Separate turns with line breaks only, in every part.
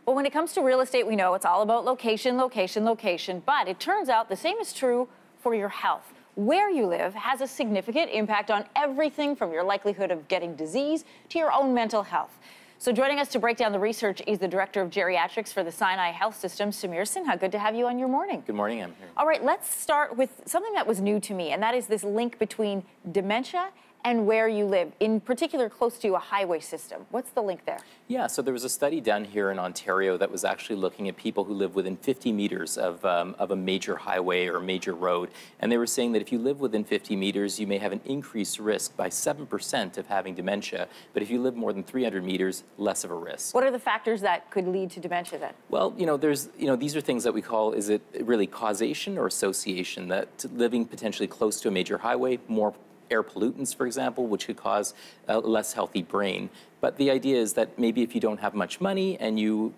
Well, when it comes to real estate, we know it's all about location, location, location. But it turns out the same is true for your health. Where you live has a significant impact on everything from your likelihood of getting disease to your own mental health. So joining us to break down the research is the Director of Geriatrics for the Sinai Health System, Samir Sinha. Good to have you on your morning.
Good morning, I'm here.
All right, let's start with something that was new to me, and that is this link between dementia and where you live, in particular close to a highway system. What's the link there?
Yeah, so there was a study done here in Ontario that was actually looking at people who live within 50 meters of a major highway or a major road. And they were saying that if you live within 50 meters, you may have an increased risk by 7% of having dementia. But if you live more than 300 meters, less of a risk.
What are the factors that could lead to dementia then?
Well, these are things that we call, is it really causation or association? That living potentially close to a major highway, more air pollutants, for example, which could cause a less healthy brain. But the idea is that maybe if you don't have much money and you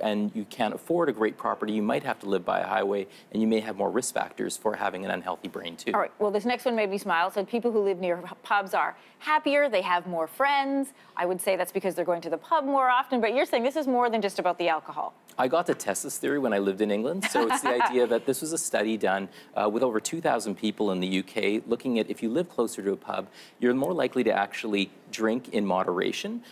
can't afford a great property, you might have to live by a highway, and you may have more risk factors for having an unhealthy brain too.
All right, well, this next one made me smile. So people who live near pubs are happier, they have more friends. I would say that's because they're going to the pub more often, but you're saying this is more than just about the alcohol.
I got to test this theory when I lived in England. So it's the idea that this was a study done with over 2,000 people in the UK, looking at if you live closer to a pub, you're more likely to actually drink in moderation,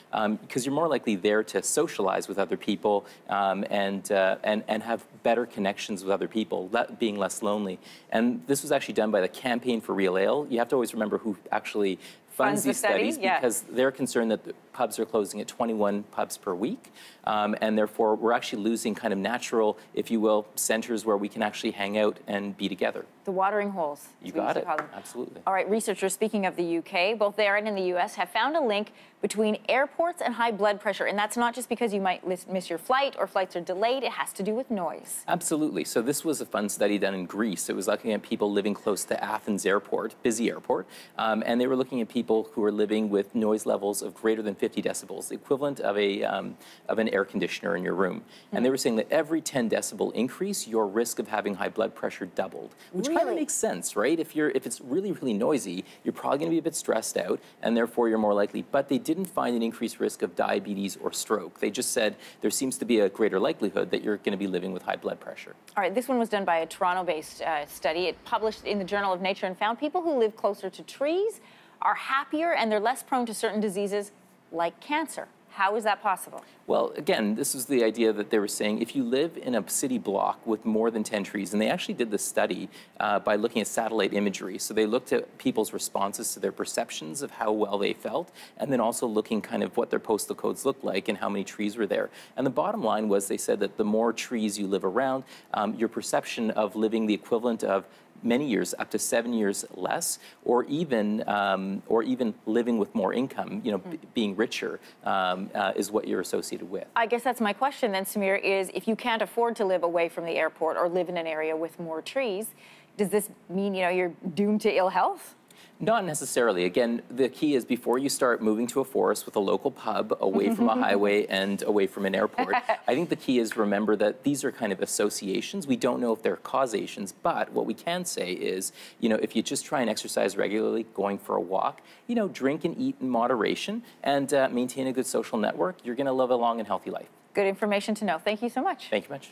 because you're more likely there to socialize with other people and have better connections with other people, being less lonely. And this was actually done by the Campaign for Real Ale. You have to always remember who actually funds these studies, because they're concerned that the pubs are closing at 21 pubs per week. And therefore, we're actually losing kind of natural, if you will, centers where we can actually hang out and be together.
The watering holes.
You got it, absolutely.
All right, researchers, speaking of the UK, both there and in the US, have found a link between airports and high blood pressure. And that's not just because you might miss your flight or flights are delayed. It has to do with noise.
Absolutely. So this was a fun study done in Greece. It was looking at people living close to Athens airport, busy airport. And they were looking at people who were living with noise levels of greater than 50 decibels, the equivalent of an air conditioner in your room. And they were saying that every 10 decibel increase, your risk of having high blood pressure doubled, which kind of makes sense, right? If it's really, really noisy, you're probably going to be a bit stressed out, and therefore you're more likely. But they didn't find an increased risk of diabetes or stroke. They just said there seems to be a greater likelihood that you're going to be living with high blood pressure.
All right, this one was done by a Toronto-based study. It published in the Journal of Nature and found people who live closer to trees are happier and they're less prone to certain diseases like cancer. How is that possible?
Well, again, this is the idea that they were saying if you live in a city block with more than 10 trees, and they actually did this study by looking at satellite imagery. So they looked at people's responses to their perceptions of how well they felt, and then also looking kind of what their postal codes looked like and how many trees were there. And the bottom line was they said that the more trees you live around, your perception of living the equivalent of many years, up to 7 years less, or even living with more income, being richer, is what you're associated with.
I guess that's my question then, Samir, is if you can't afford to live away from the airport or live in an area with more trees, does this mean, you're doomed to ill health?
Not necessarily. Again, the key is before you start moving to a forest with a local pub away from a highway and away from an airport, I think the key is remember that these are kind of associations. We don't know if they're causations, but what we can say is, if you just try and exercise regularly, going for a walk, drink and eat in moderation, and maintain a good social network, you're going to live a long and healthy life.
Good information to know. Thank you so much.
Thank you much.